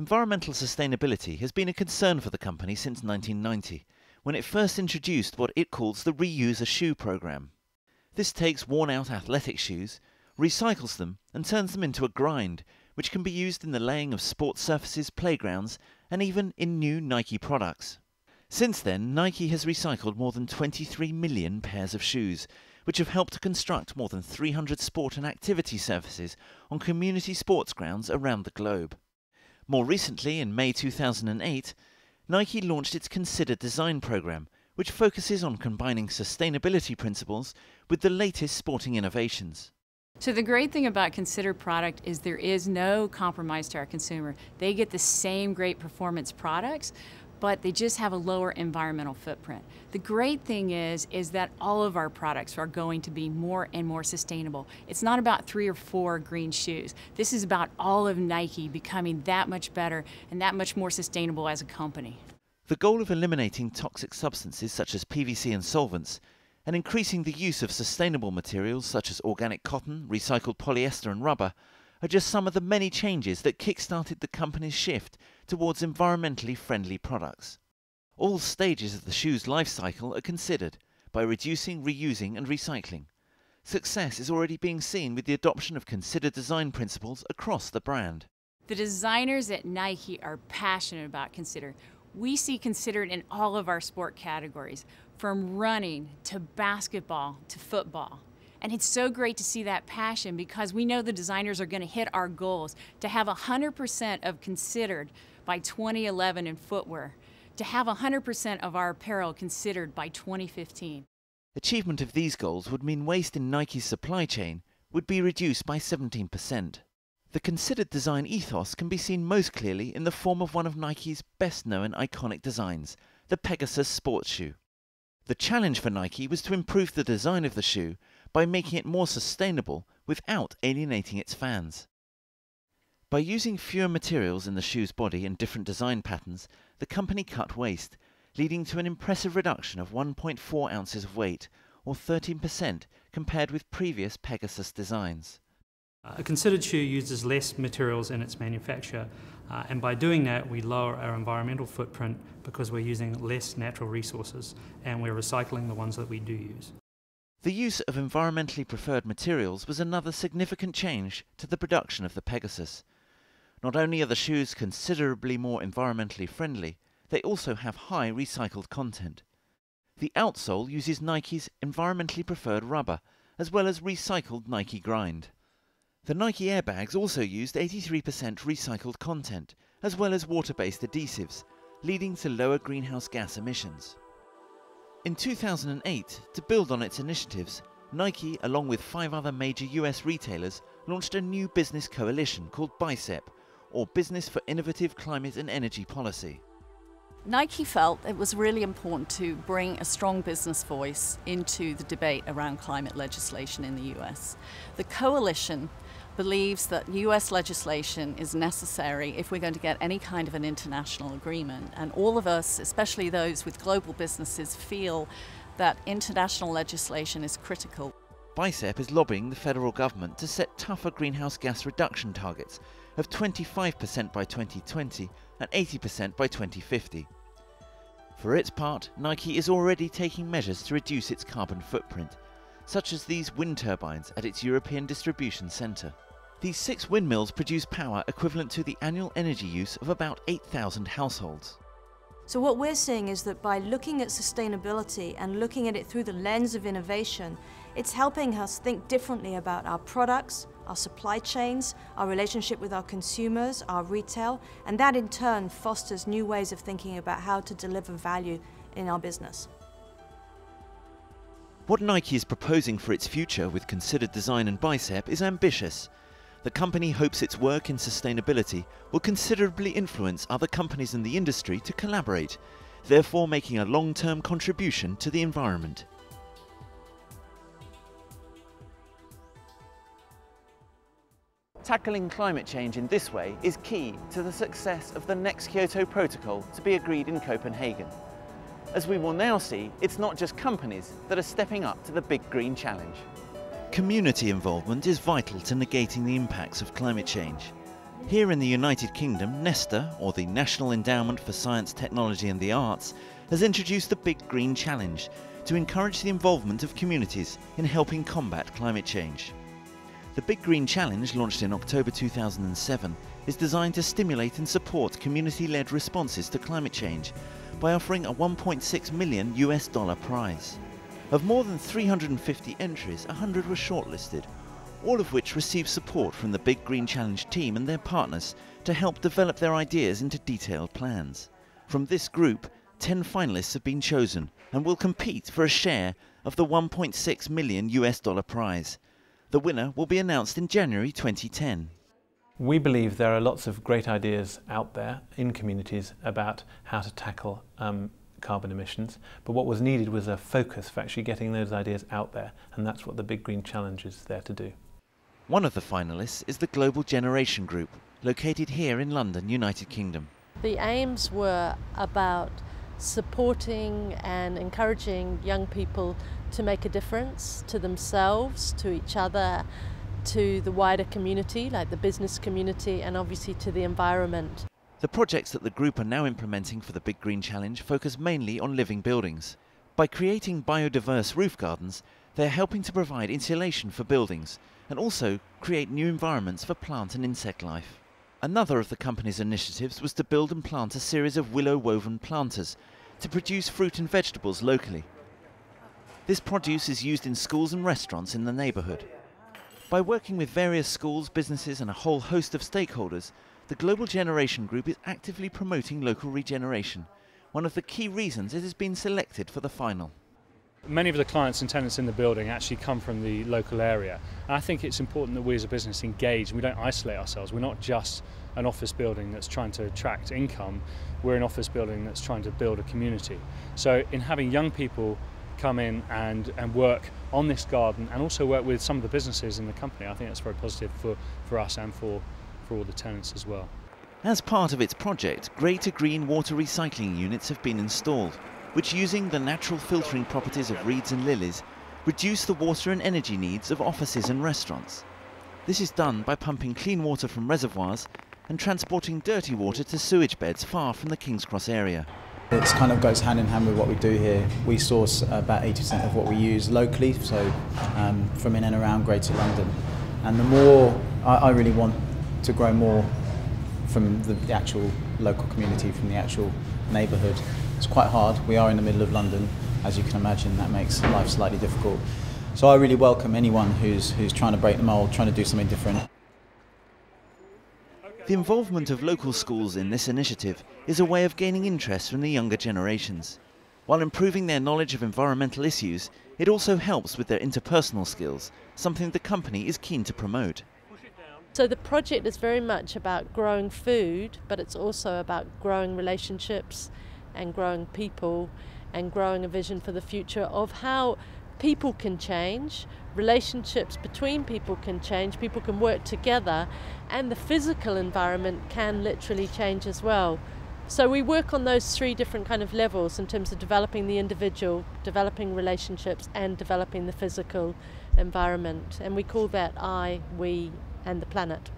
Environmental sustainability has been a concern for the company since 1990, when it first introduced what it calls the Reuse a Shoe program. This takes worn-out athletic shoes, recycles them and turns them into a grind, which can be used in the laying of sports surfaces, playgrounds and even in new Nike products. Since then, Nike has recycled more than 23 million pairs of shoes, which have helped to construct more than 300 sport and activity surfaces on community sports grounds around the globe. More recently, in May 2008, Nike launched its Considered Design program, which focuses on combining sustainability principles with the latest sporting innovations. So the great thing about Considered product is there is no compromise to our consumer. They get the same great performance products, but they just have a lower environmental footprint. The great thing is that all of our products are going to be more and more sustainable. It's not about 3 or 4 green shoes. This is about all of Nike becoming that much better and that much more sustainable as a company. The goal of eliminating toxic substances such as PVC and solvents and increasing the use of sustainable materials such as organic cotton, recycled polyester and rubber are just some of the many changes that kick-started the company's shift towards environmentally friendly products. All stages of the shoe's life cycle are considered by reducing, reusing and recycling. Success is already being seen with the adoption of Considered Design principles across the brand. The designers at Nike are passionate about Considered. We see Considered in all of our sport categories, from running to basketball to football. And it's so great to see that passion because we know the designers are going to hit our goals to have 100% of Considered by 2011 in footwear, to have 100% of our apparel Considered by 2015. Achievement of these goals would mean waste in Nike's supply chain would be reduced by 17%. The Considered Design ethos can be seen most clearly in the form of one of Nike's best-known iconic designs, the Pegasus sports shoe. The challenge for Nike was to improve the design of the shoe by making it more sustainable without alienating its fans. By using fewer materials in the shoe's body and different design patterns, the company cut waste, leading to an impressive reduction of 1.4 ounces of weight, or 13% compared with previous Pegasus designs. A Considered shoe uses less materials in its manufacture, and by doing that we lower our environmental footprint because we're using less natural resources and we're recycling the ones that we do use. The use of environmentally preferred materials was another significant change to the production of the Pegasus. Not only are the shoes considerably more environmentally friendly, they also have high recycled content. The outsole uses Nike's environmentally preferred rubber, as well as recycled Nike grind. The Nike airbags also used 83% recycled content, as well as water-based adhesives, leading to lower greenhouse gas emissions. In 2008, to build on its initiatives, Nike, along with 5 other major US retailers, launched a new business coalition called BICEP, or Business for Innovative Climate and Energy Policy. Nike felt it was really important to bring a strong business voice into the debate around climate legislation in the US. The coalition believes that US legislation is necessary if we're going to get any kind of an international agreement, and all of us, especially those with global businesses, feel that international legislation is critical. BICEP is lobbying the federal government to set tougher greenhouse gas reduction targets of 25% by 2020 and 80% by 2050. For its part, Nike is already taking measures to reduce its carbon footprint, such as these wind turbines at its European distribution centre. These 6 windmills produce power equivalent to the annual energy use of about 8,000 households. So what we're seeing is that by looking at sustainability and looking at it through the lens of innovation, it's helping us think differently about our products, our supply chains, our relationship with our consumers, our retail, and that in turn fosters new ways of thinking about how to deliver value in our business. What Nike is proposing for its future with Considered Design and BICEP is ambitious. The company hopes its work in sustainability will considerably influence other companies in the industry to collaborate, therefore making a long-term contribution to the environment. Tackling climate change in this way is key to the success of the next Kyoto Protocol to be agreed in Copenhagen. As we will now see, it's not just companies that are stepping up to the big green challenge. Community involvement is vital to negating the impacts of climate change. Here in the United Kingdom, Nesta, or the National Endowment for Science, Technology and the Arts, has introduced the Big Green Challenge to encourage the involvement of communities in helping combat climate change. The Big Green Challenge, launched in October 2007, is designed to stimulate and support community-led responses to climate change by offering a $1.6 million prize. Of more than 350 entries, 100 were shortlisted, all of which received support from the Big Green Challenge team and their partners to help develop their ideas into detailed plans. From this group, 10 finalists have been chosen and will compete for a share of the $1.6 million prize. The winner will be announced in January 2010. We believe there are lots of great ideas out there in communities about how to tackle carbon emissions, but what was needed was a focus for actually getting those ideas out there, and that's what the Big Green Challenge is there to do. One of the finalists is the Global Generation Group, located here in London, United Kingdom. The aims were about supporting and encouraging young people to make a difference to themselves, to each other, to the wider community, like the business community, and obviously to the environment. The projects that the group are now implementing for the Big Green Challenge focus mainly on living buildings. By creating biodiverse roof gardens, they are helping to provide insulation for buildings and also create new environments for plant and insect life. Another of the company's initiatives was to build and plant a series of willow-woven planters to produce fruit and vegetables locally. This produce is used in schools and restaurants in the neighbourhood. By working with various schools, businesses and a whole host of stakeholders, the Global Generation Group is actively promoting local regeneration, one of the key reasons it has been selected for the final. Many of the clients and tenants in the building actually come from the local area, and I think it's important that we as a business engage and we don't isolate ourselves. We're not just an office building that's trying to attract income, we're an office building that's trying to build a community. So in having young people come in and work on this garden and also work with some of the businesses in the company, I think that's very positive for us and for all the tenants as well. As part of its project, grey to green water recycling units have been installed, which, using the natural filtering properties of reeds and lilies, reduce the water and energy needs of offices and restaurants. This is done by pumping clean water from reservoirs and transporting dirty water to sewage beds far from the King's Cross area. It kind of goes hand in hand with what we do here. We source about 80% of what we use locally, so from in and around Greater London. And the more, I really want to grow more from the actual local community, from the actual neighbourhood. It's quite hard. We are in the middle of London, as you can imagine. That makes life slightly difficult. So I really welcome anyone who's trying to break the mould, trying to do something different. The involvement of local schools in this initiative is a way of gaining interest from the younger generations. While improving their knowledge of environmental issues, it also helps with their interpersonal skills, something the company is keen to promote. So the project is very much about growing food, but it's also about growing relationships and growing people and growing a vision for the future of how people can change, relationships between people can change, people can work together, and the physical environment can literally change as well. So we work on those three different kind of levels in terms of developing the individual, developing relationships, and developing the physical environment. And we call that I, we, and the planet.